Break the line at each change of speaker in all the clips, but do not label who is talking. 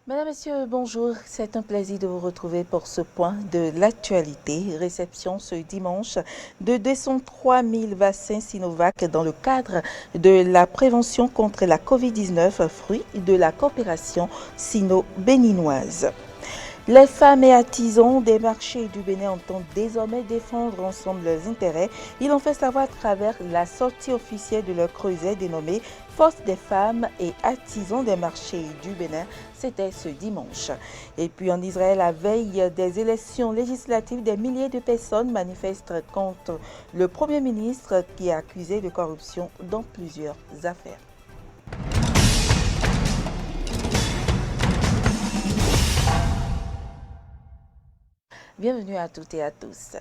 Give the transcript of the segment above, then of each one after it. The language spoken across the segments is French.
Mesdames, Messieurs, bonjour. C'est un plaisir de vous retrouver pour ce point de l'actualité. Réception ce dimanche de 203 000 vaccins Sinovac dans le cadre de la prévention contre la COVID-19, fruit de la coopération sino-béninoise. Les femmes et artisans des marchés du Bénin entendent désormais défendre ensemble leurs intérêts. Ils l'ont fait savoir à travers la sortie officielle de leur creuset dénommé Force des femmes et artisans des marchés du Bénin. C'était ce dimanche. Et puis en Israël, à veille des élections législatives, des milliers de personnes manifestent contre le Premier ministre qui est accusé de corruption dans plusieurs affaires. Bienvenue à toutes et à tous.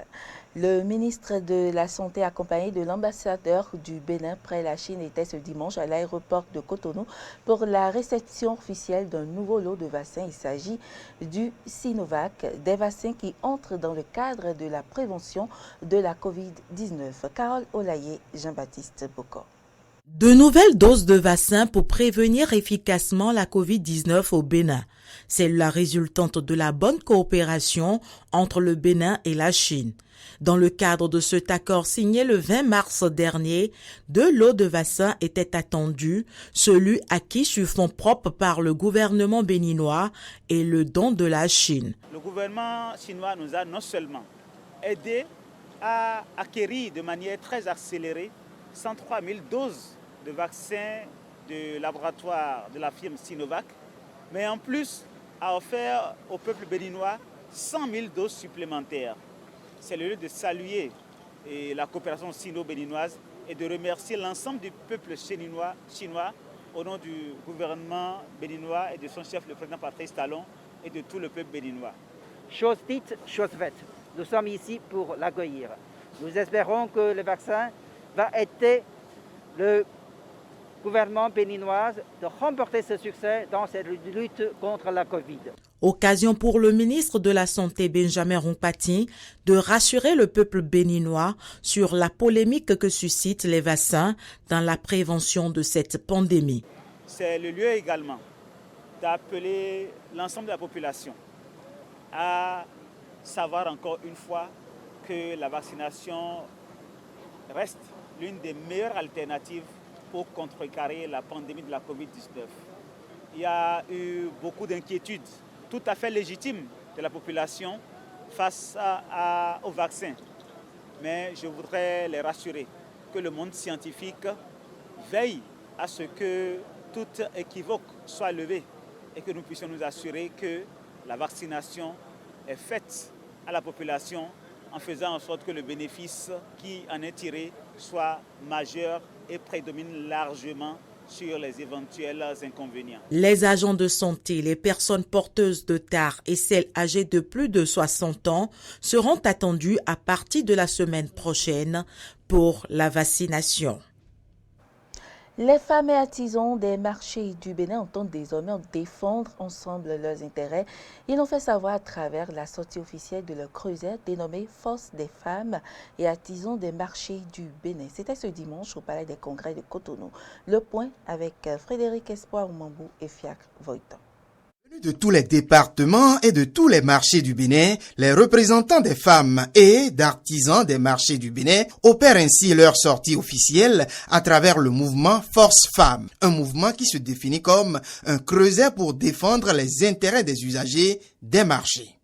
Le ministre de la Santé accompagné de l'ambassadeur du Bénin près la Chine était ce dimanche à l'aéroport de Cotonou pour la réception officielle d'un nouveau lot de vaccins. Il s'agit du Sinovac, des vaccins qui entrent dans le cadre de la prévention de la COVID-19. Carole Olaye, Jean-Baptiste Bocor.
De nouvelles doses de vaccins pour prévenir efficacement la COVID-19 au Bénin. C'est la résultante de la bonne coopération entre le Bénin et la Chine. Dans le cadre de cet accord signé le 20 mars dernier, 2 lots de vaccins étaient attendus, celui acquis sur fonds propres par le gouvernement béninois et le don de la Chine.
Le gouvernement chinois nous a non seulement aidé à acquérir de manière très accélérée 103 000 doses de vaccins de laboratoire de la firme Sinovac, mais en plus a offert au peuple béninois 100 000 doses supplémentaires. C'est le lieu de saluer la coopération sino-béninoise et de remercier l'ensemble du peuple chinois au nom du gouvernement béninois et de son chef, le président Patrice Talon, et de tout le peuple béninois.
Chose dite, chose faite. Nous sommes ici pour l'accueillir. Nous espérons que le vaccin va aider le gouvernement béninois de remporter ce succès dans cette lutte contre la Covid.
Occasion pour le ministre de la Santé Benjamin Rompati de rassurer le peuple béninois sur la polémique que suscitent les vaccins dans la prévention de cette pandémie.
C'est le lieu également d'appeler l'ensemble de la population à savoir encore une fois que la vaccination reste l'une des meilleures alternatives pour contrecarrer la pandémie de la COVID-19. Il y a eu beaucoup d'inquiétudes tout à fait légitimes de la population face au vaccin. Mais je voudrais les rassurer que le monde scientifique veille à ce que toute équivoque soit levée et que nous puissions nous assurer que la vaccination est faite à la population en faisant en sorte que le bénéfice qui en est tiré soit majeur et prédomine largement sur les éventuels inconvénients.
Les agents de santé, les personnes porteuses de TAR et celles âgées de plus de 60 ans seront attendus à partir de la semaine prochaine pour la vaccination.
Les femmes et artisans des marchés du Bénin entendent désormais défendre ensemble leurs intérêts. Ils l'ont fait savoir à travers la sortie officielle de leur creuset dénommée Force des femmes et artisans des marchés du Bénin. C'était ce dimanche au Palais des Congrès de Cotonou. Le point avec Frédéric Espoir Oumambou et Fiacre Voitan.
De tous les départements et de tous les marchés du Bénin, les représentants des femmes et d'artisans des marchés du Bénin opèrent ainsi leur sortie officielle à travers le mouvement Force Femmes, un mouvement qui se définit comme un creuset pour défendre les intérêts des usagers des marchés.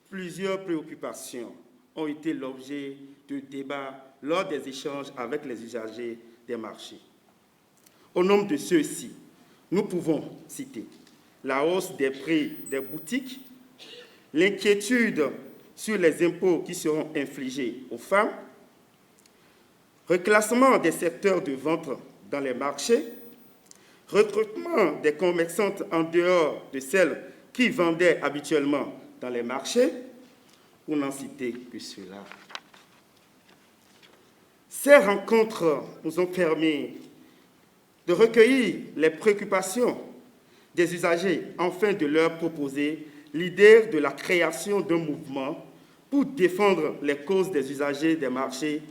Plusieurs préoccupations ont été l'objet de débats lors des échanges avec les usagers des marchés. Au nombre de ceux-ci, nous pouvons citer la hausse des prix des boutiques, l'inquiétude sur les impôts qui seront infligés aux femmes, reclassement des secteurs de vente dans les marchés, recrutement des commerçantes en dehors de celles qui vendaient habituellement dans les marchés, pour n'en citer que cela. Ces rencontres nous ont permis de recueillir les préoccupations des usagers afin de leur proposer l'idée de la création d'un mouvement pour défendre les causes des usagers des marchés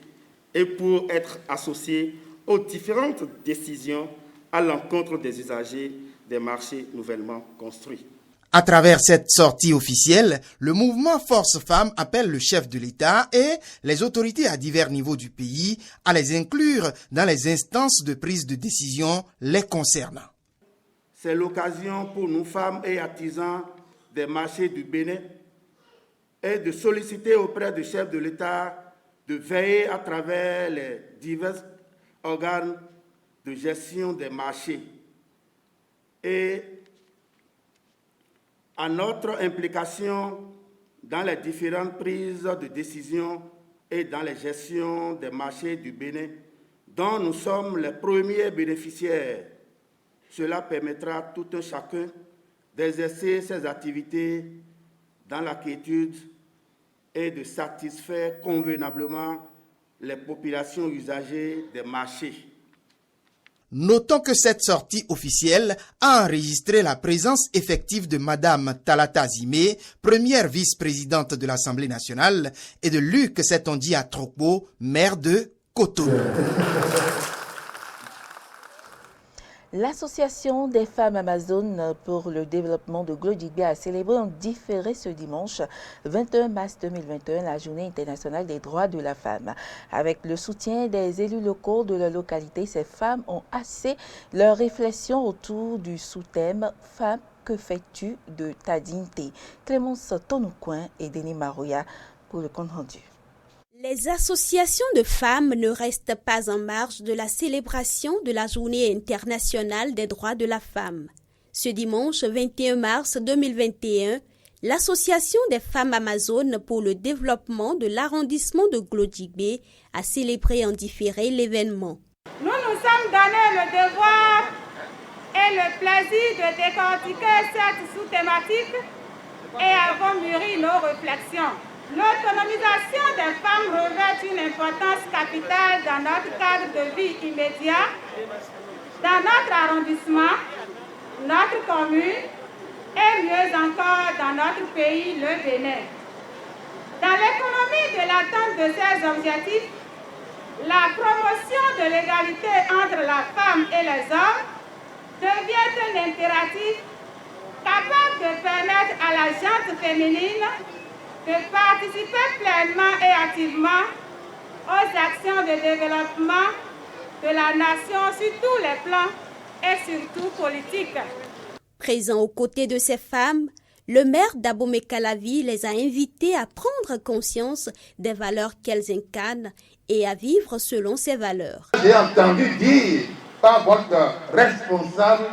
et pour être associés aux différentes décisions à l'encontre des usagers des marchés nouvellement construits.
À travers cette sortie officielle, le mouvement Force Femmes appelle le chef de l'État et les autorités à divers niveaux du pays à les inclure dans les instances de prise de décision les concernant.
C'est l'occasion pour nous, femmes et artisans des marchés du Bénin, et de solliciter auprès du chef de l'État de veiller à travers les divers organes de gestion des marchés et à notre implication dans les différentes prises de décision et dans les gestions des marchés du Bénin, dont nous sommes les premiers bénéficiaires. Cela permettra à tout un chacun d'exercer ses activités dans la quiétude et de satisfaire convenablement les populations usagers des marchés.
Notons que cette sortie officielle a enregistré la présence effective de Madame Talata Zimé, première vice-présidente de l'Assemblée nationale, et de Luc Setondi Atrokbo, maire de Cotonou.
L'Association des femmes amazones pour le développement de Glodjigbe a célébré en différé ce dimanche 21 mars 2021 la Journée internationale des droits de la femme. Avec le soutien des élus locaux de la localité, ces femmes ont axé leur réflexion autour du sous-thème « Femme, que fais-tu de ta dignité ?» Clémence Tonoucoin et Denis Maroya pour le compte rendu.
Les associations de femmes ne restent pas en marge de la célébration de la Journée internationale des droits de la femme. Ce dimanche 21 mars 2021, l'Association des femmes amazones pour le développement de l'arrondissement de Glodjigbe a célébré en différé l'événement.
Nous nous sommes donné le devoir et le plaisir de décortiquer cette sous-thématique et avons mûri nos réflexions. L'autonomisation des femmes revêt une importance capitale dans notre cadre de vie immédiat, dans notre arrondissement, notre commune et mieux encore dans notre pays, le Bénin. Dans l'économie de l'atteinte de ces objectifs, la promotion de l'égalité entre la femme et les hommes devient un impératif capable de permettre à la gente féminine de participer pleinement et activement aux actions de développement de la nation sur tous les plans et surtout politiques.
Présent aux côtés de ces femmes, le maire d'Abomey-Calavi les a invitées à prendre conscience des valeurs qu'elles incarnent et à vivre selon ces valeurs.
J'ai entendu dire par votre responsable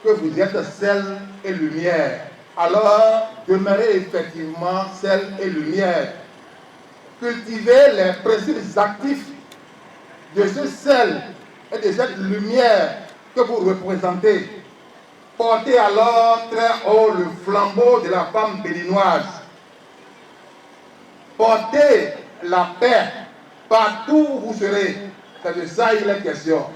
que vous êtes sel et lumière. Alors, demeurez effectivement sel et lumière. Cultivez les principes actifs de ce sel et de cette lumière que vous représentez. Portez alors très haut le flambeau de la femme béninoise. Portez la paix partout où vous serez. C'est de ça il est question.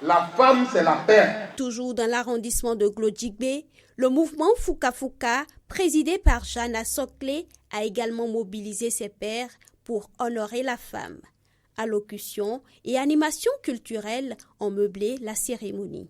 La femme, c'est la paix.
Toujours dans l'arrondissement de Glodjigbe, le mouvement Fuka Fuka, présidé par Jana Sokle, a également mobilisé ses pairs pour honorer la femme. Allocution et animation culturelle ont meublé la cérémonie.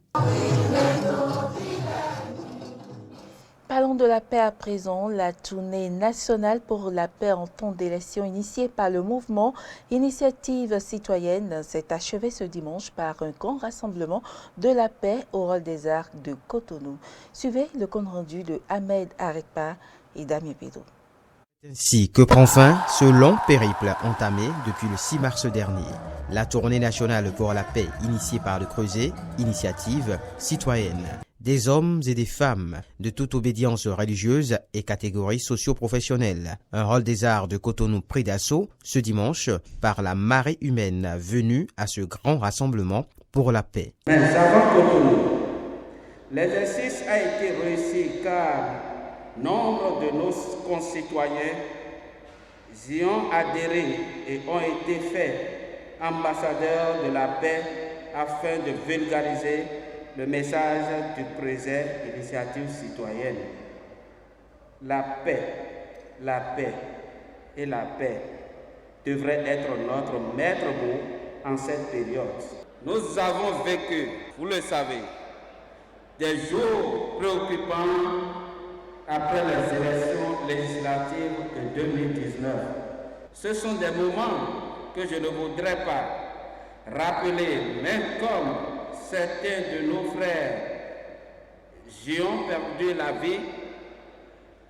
Parlons de la paix à présent. La tournée nationale pour la paix en temps d'élection initiée par le mouvement Initiative citoyenne s'est achevée ce dimanche par un grand rassemblement de la paix au Hall des Arts de Cotonou. Suivez le compte rendu de Ahmed Arekpa et Damien Pédo.
Ainsi que prend fin ce long périple entamé depuis le 6 mars dernier. La tournée nationale pour la paix initiée par le Creuset, Initiative citoyenne. des hommes et des femmes de toute obédience religieuse et catégories socio-professionnelles. Un rôle des arts de Cotonou pris d'assaut ce dimanche par la marée humaine venue à ce grand rassemblement pour la paix.
Mais avant Cotonou, l'exercice a été réussi car nombre de nos concitoyens y ont adhéré et ont été faits ambassadeurs de la paix afin de vulgariser le message du projet Initiative citoyenne. La paix et la paix devraient être notre maître mot en cette période. Nous avons vécu, vous le savez, des jours préoccupants après les élections législatives de 2019. Ce sont des moments que je ne voudrais pas rappeler, mais comme certains de nos frères y ont perdu la vie,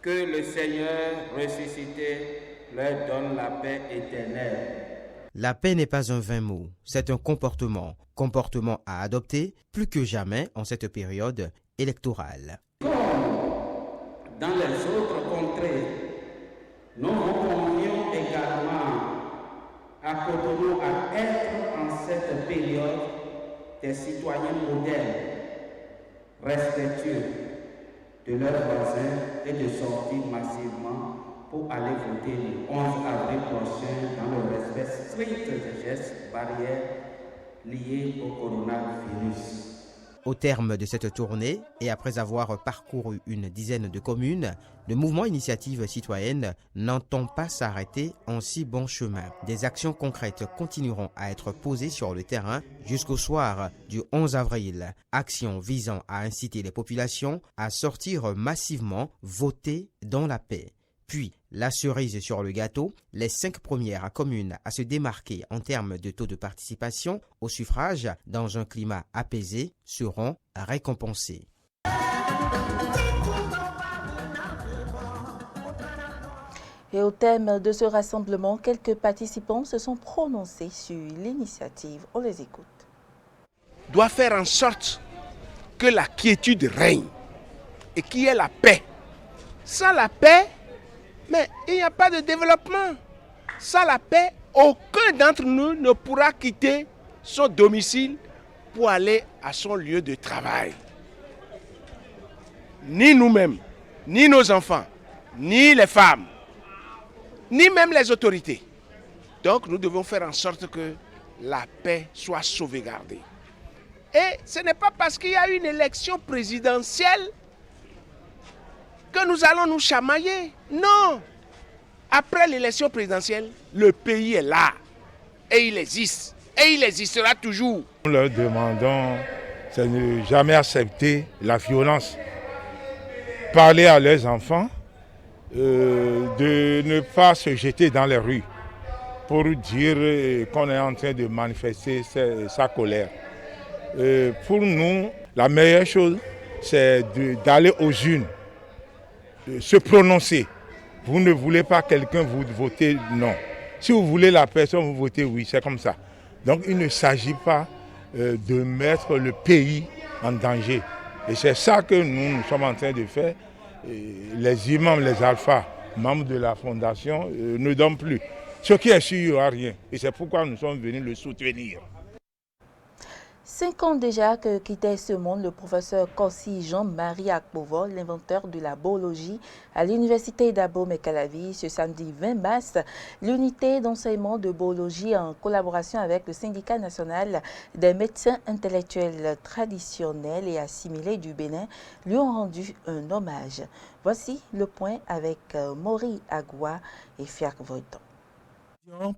que le Seigneur ressuscité leur donne la paix éternelle.
La paix n'est pas un vain mot, c'est un comportement à adopter plus que jamais en cette période électorale.
Comme dans les autres contrées, nous recommencions également à Cotonou à être en cette période des citoyens modèles, respectueux de leurs voisins et de sortir massivement pour aller voter le 11 avril prochain dans le respect strict des gestes barrières liés au coronavirus.
Au terme de cette tournée, et après avoir parcouru une dizaine de communes, le mouvement Initiative citoyenne n'entend pas s'arrêter en si bon chemin. Des actions concrètes continueront à être posées sur le terrain jusqu'au soir du 11 avril. Actions visant à inciter les populations à sortir massivement voter dans la paix. Puis, la cerise sur le gâteau, les 5 premières communes à se démarquer en termes de taux de participation au suffrage dans un climat apaisé seront récompensées.
Et au thème de ce rassemblement, quelques participants se sont prononcés sur l'initiative. On les écoute.
Doit faire en sorte que la quiétude règne et qu'il y ait la paix. Sans la paix, mais il n'y a pas de développement. Sans la paix, aucun d'entre nous ne pourra quitter son domicile pour aller à son lieu de travail. Ni nous-mêmes, ni nos enfants, ni les femmes, ni même les autorités. Donc nous devons faire en sorte que la paix soit sauvegardée. Et ce n'est pas parce qu'il y a une élection présidentielle que nous allons nous chamailler. Non. Après l'élection présidentielle, le pays est là. Et il existe. Et il existera toujours.
Nous leur demandons de ne jamais accepter la violence. Parler à leurs enfants, de ne pas se jeter dans les rues pour dire qu'on est en train de manifester sa colère. Pour nous, la meilleure chose, c'est d'aller aux urnes. Se prononcer. Vous ne voulez pas quelqu'un, vous votez non. Si vous voulez la personne, vous votez oui, c'est comme ça. Donc il ne s'agit pas de mettre le pays en danger. Et c'est ça que nous sommes en train de faire. Les imams, les alphas, membres de la fondation, ne donnent plus. Ce qui est sûr, il n'y aura rien. Et c'est pourquoi nous sommes venus le soutenir.
5 ans déjà que quittait ce monde le professeur Kossi Jean-Marie Akpovo, l'inventeur de la biologie à l'université d'Abomey-Calavi. Ce samedi 20 mars, l'unité d'enseignement de biologie en collaboration avec le syndicat national des médecins intellectuels traditionnels et assimilés du Bénin lui ont rendu un hommage. Voici le point avec Maury Agua et Fiak Voiton.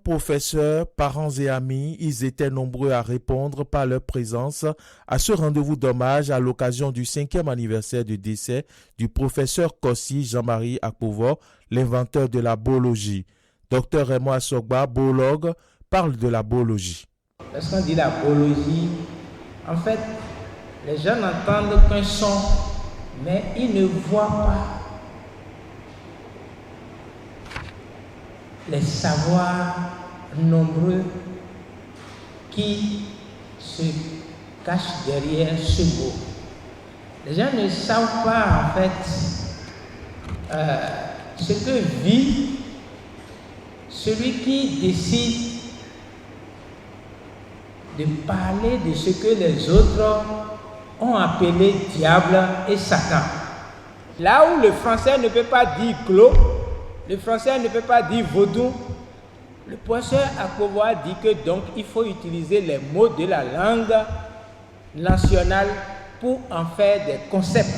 Professeurs, parents et amis, ils étaient nombreux à répondre par leur présence à ce rendez-vous d'hommage à l'occasion du 5e anniversaire du décès du professeur Kossi Jean-Marie Akpovo, l'inventeur de la biologie. Dr Raymond Assogba, biologue, parle de la biologie.
Lorsqu'on dit la biologie, en fait, les gens n'entendent qu'un son, mais ils ne voient pas les savoirs nombreux qui se cachent derrière ce mot. Les gens ne savent pas en fait ce que vit celui qui décide de parler de ce que les autres ont appelé diable et Satan. Là où le français ne peut pas dire clos, le français ne peut pas dire vaudou, le professeur Akpoboa dit que donc il faut utiliser les mots de la langue nationale pour en faire des concepts.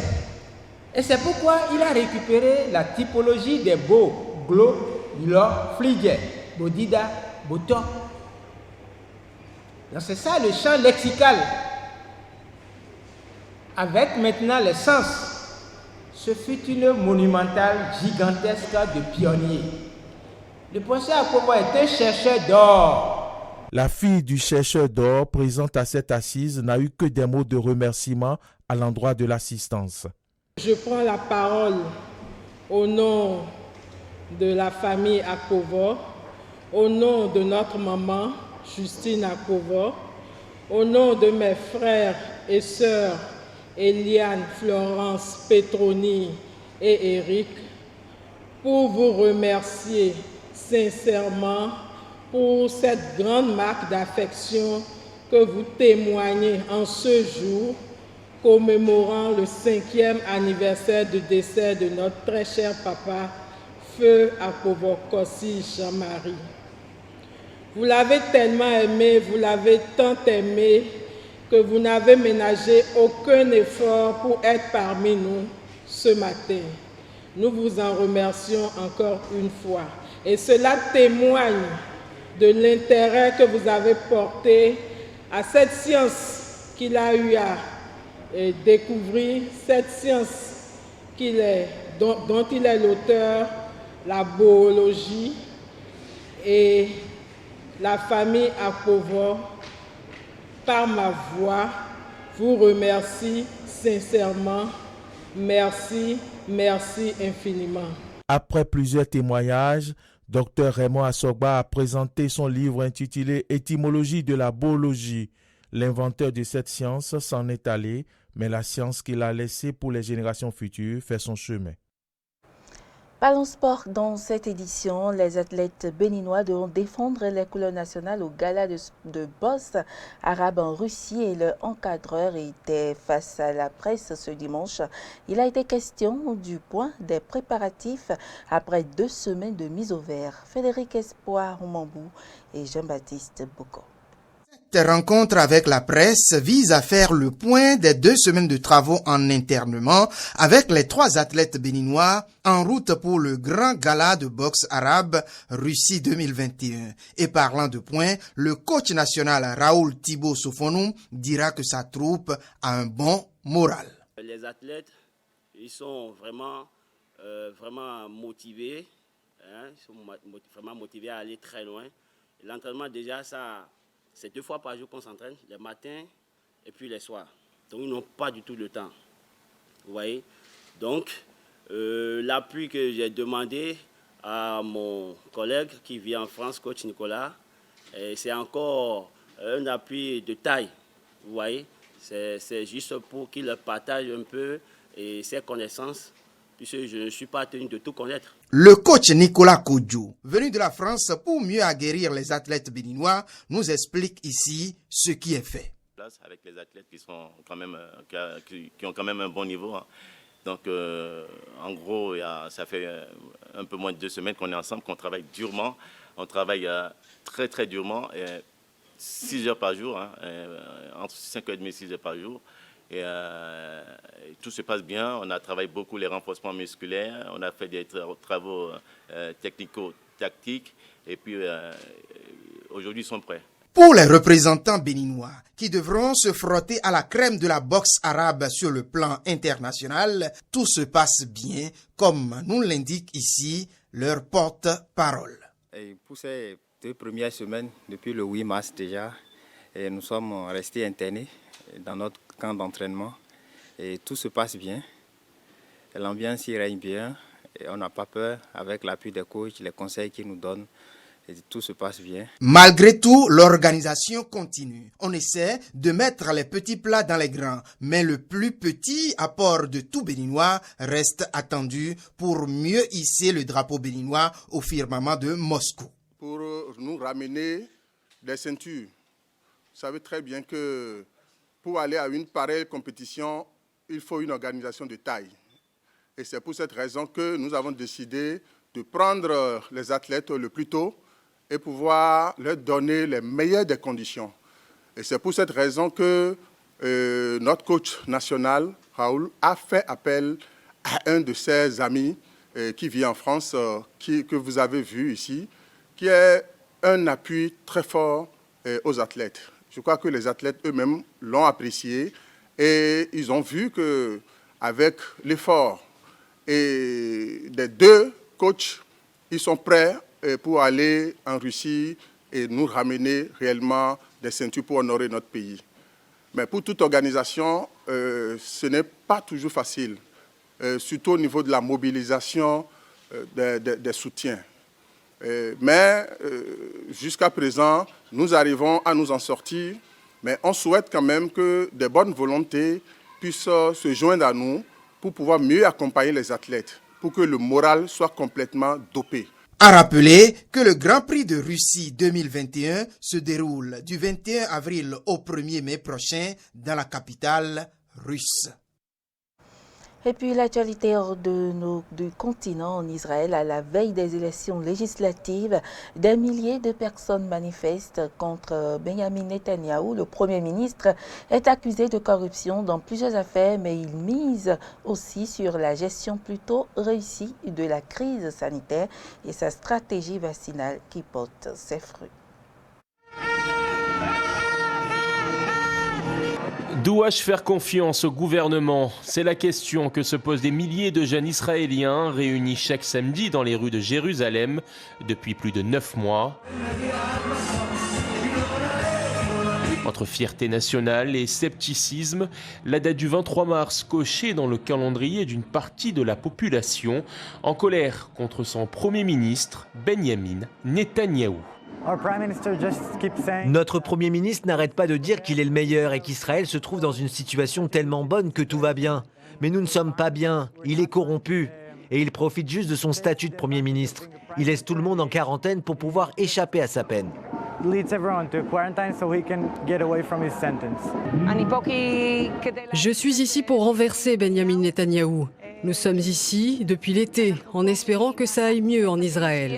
Et c'est pourquoi il a récupéré la typologie des mots glo, lo, fligé, bodida, boto. Donc c'est ça le champ lexical. Avec maintenant les sens. Ce fut une monumentale gigantesque de pionniers. Le professeur Akpoboa est un chercheur d'or.
La fille du chercheur d'or présente à cette assise n'a eu que des mots de remerciement à l'endroit de l'assistance.
Je prends la parole au nom de la famille Akpoboa, au nom de notre maman Justine Akpoboa, au nom de mes frères et sœurs Eliane, Florence, Petroni et Eric, pour vous remercier sincèrement pour cette grande marque d'affection que vous témoignez en ce jour, commémorant le 5e anniversaire du décès de notre très cher papa, Feu Akpoboa Kossi Jean-Marie. Vous l'avez tellement aimé, vous l'avez tant aimé, que vous n'avez ménagé aucun effort pour être parmi nous ce matin. Nous vous en remercions encore une fois. Et cela témoigne de l'intérêt que vous avez porté à cette science qu'il a eu à découvrir, cette science dont il est l'auteur, la boologie, et la famille Akpoboa, par ma voix, vous remercie sincèrement. Merci, merci infiniment.
Après plusieurs témoignages, Dr Raymond Assogba a présenté son livre intitulé « Étymologie de la boologie ». L'inventeur de cette science s'en est allé, mais la science qu'il a laissée pour les générations futures fait son chemin.
Parlons sport. Dans cette édition, les athlètes béninois devront défendre les couleurs nationales au gala de boxe arabe en Russie et le encadreur était face à la presse ce dimanche. Il a été question du point des préparatifs après 2 semaines de mise au vert. Frédéric Espoir Oumambou et Jean-Baptiste Boko.
Cette rencontre avec la presse vise à faire le point des 2 semaines de travaux en internement avec les 3 athlètes béninois en route pour le grand gala de boxe arabe Russie 2021. Et parlant de points, le coach national Raoul Thibaut Sofonou dira que sa troupe a un bon moral.
Les athlètes, ils sont vraiment motivés, ils sont vraiment motivés à aller très loin. L'entraînement déjà, c'est 2 fois par jour qu'on s'entraîne, les matins et puis les soirs. Donc ils n'ont pas du tout le temps. Vous voyez? Donc l'appui que j'ai demandé à mon collègue qui vit en France, coach Nicolas, c'est encore un appui de taille. Vous voyez? C'est juste pour qu'il partage un peu ses connaissances, puisque je ne suis pas tenu de tout connaître.
Le coach Nicolas Kodjo, venu de la France pour mieux aguerrir les athlètes béninois, nous explique ici ce qui est fait.
Avec les athlètes qui sont quand même, qui ont quand même un bon niveau. Donc, en gros, ça fait un peu moins de 2 semaines qu'on est ensemble, qu'on travaille durement. On travaille très très durement, 6 heures par jour, entre 5h30 et 6 heures par jour. Et tout se passe bien. On a travaillé beaucoup les renforcements musculaires. On a fait des travaux technico-tactiques. Et puis, aujourd'hui, ils sont prêts.
Pour les représentants béninois qui devront se frotter à la crème de la boxe arabe sur le plan international, tout se passe bien, comme nous l'indique ici leur porte-parole.
Et pour ces 2 premières semaines, depuis le 8 mars déjà, nous sommes restés internés dans notre camp d'entraînement et tout se passe bien. L'ambiance y règne bien et on n'a pas peur avec l'appui des coachs, les conseils qu'ils nous donnent. et tout se passe bien.
Malgré tout, l'organisation continue. On essaie de mettre les petits plats dans les grands, mais le plus petit apport de tout Béninois reste attendu pour mieux hisser le drapeau béninois au firmament de Moscou.
Pour nous ramener des ceintures, vous savez très bien que pour aller à une pareille compétition, il faut une organisation de taille. Et c'est pour cette raison que nous avons décidé de prendre les athlètes le plus tôt et pouvoir leur donner les meilleures des conditions. Et c'est pour cette raison que notre coach national, Raoul, a fait appel à un de ses amis qui vit en France, que vous avez vu ici, qui est un appui très fort aux athlètes. Je crois que les athlètes eux-mêmes l'ont apprécié et ils ont vu qu'avec l'effort et des deux coachs, ils sont prêts pour aller en Russie et nous ramener réellement des ceintures pour honorer notre pays. Mais pour toute organisation, ce n'est pas toujours facile, surtout au niveau de la mobilisation des soutiens. Mais jusqu'à présent, nous arrivons à nous en sortir, mais on souhaite quand même que des bonnes volontés puissent se joindre à nous pour pouvoir mieux accompagner les athlètes, pour que le moral soit complètement dopé.
À rappeler que le Grand Prix de Russie 2021 se déroule du 21 avril au 1er mai prochain dans la capitale russe.
Et puis l'actualité hors du continent en Israël, à la veille des élections législatives, des milliers de personnes manifestent contre Benjamin Netanyahou. Le Premier ministre est accusé de corruption dans plusieurs affaires, mais il mise aussi sur la gestion plutôt réussie de la crise sanitaire et sa stratégie vaccinale qui porte ses fruits.
Dois-je faire confiance au gouvernement? C'est la question que se posent des milliers de jeunes Israéliens réunis chaque samedi dans les rues de Jérusalem depuis plus de 9 mois. Entre fierté nationale et scepticisme, la date du 23 mars cochée dans le calendrier d'une partie de la population en colère contre son Premier ministre, Benjamin Netanyahou.
Notre Premier ministre n'arrête pas de dire qu'il est le meilleur et qu'Israël se trouve dans une situation tellement bonne que tout va bien. Mais nous ne sommes pas bien, il est corrompu. Et il profite juste de son statut de Premier ministre. Il laisse tout le monde en quarantaine pour pouvoir échapper à sa peine.
Je suis ici pour renverser Benjamin Netanyahou. Nous sommes ici depuis l'été, en espérant que ça aille mieux en Israël.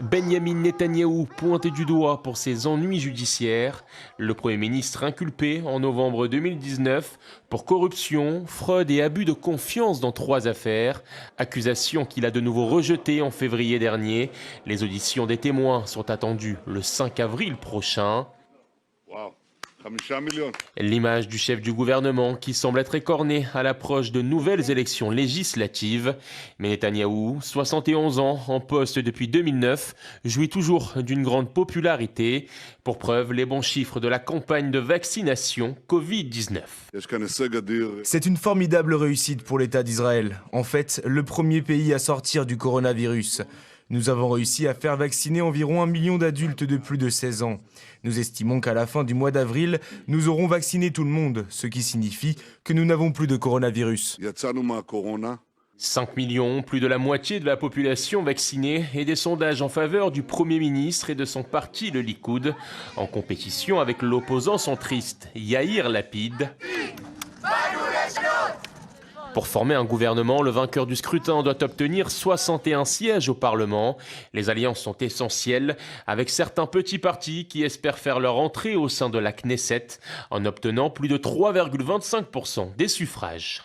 Benjamin Netanyahou pointé du doigt pour ses ennuis judiciaires. Le Premier ministre inculpé en novembre 2019 pour corruption, fraude et abus de confiance dans 3 affaires. Accusations qu'il a de nouveau rejetées en février dernier. Les auditions des témoins sont attendues le 5 avril prochain. L'image du chef du gouvernement qui semble être écorné à l'approche de nouvelles élections législatives. Mais Netanyahou, 71 ans, en poste depuis 2009, jouit toujours d'une grande popularité. Pour preuve, les bons chiffres de la campagne de vaccination Covid-19.
C'est une formidable réussite pour l'État d'Israël. En fait, le premier pays à sortir du coronavirus. Nous avons réussi à faire vacciner environ 1 million d'adultes de plus de 16 ans. Nous estimons qu'à la fin du mois d'avril, nous aurons vacciné tout le monde, ce qui signifie que nous n'avons plus de coronavirus.
5 millions, plus de la moitié de la population vaccinée et des sondages en faveur du Premier ministre et de son parti, le Likoud, en compétition avec l'opposant centriste Yair Lapid. Pour former un gouvernement, le vainqueur du scrutin doit obtenir 61 sièges au Parlement. Les alliances sont essentielles, avec certains petits partis qui espèrent faire leur entrée au sein de la Knesset en obtenant plus de 3,25% des suffrages.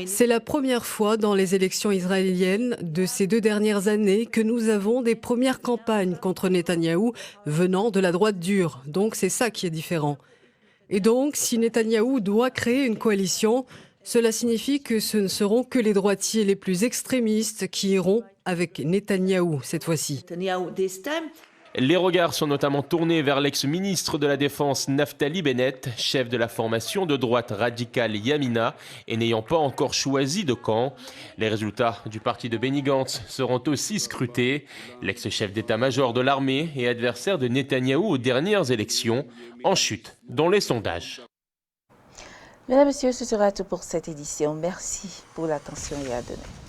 C'est la première fois dans les élections israéliennes de ces 2 dernières années que nous avons des premières campagnes contre Netanyahou venant de la droite dure. Donc c'est ça qui est différent. Et donc, si Netanyahou doit créer une coalition, cela signifie que ce ne seront que les droitiers les plus extrémistes qui iront avec Netanyahou cette fois-ci.
Les regards sont notamment tournés vers l'ex-ministre de la Défense Naftali Bennett, chef de la formation de droite radicale Yamina et n'ayant pas encore choisi de camp. Les résultats du parti de Benny Gantz seront aussi scrutés. L'ex-chef d'état-major de l'armée et adversaire de Netanyahou aux dernières élections, en chute dans les sondages.
Mesdames, Messieurs, ce sera tout pour cette édition. Merci pour l'attention et à demain.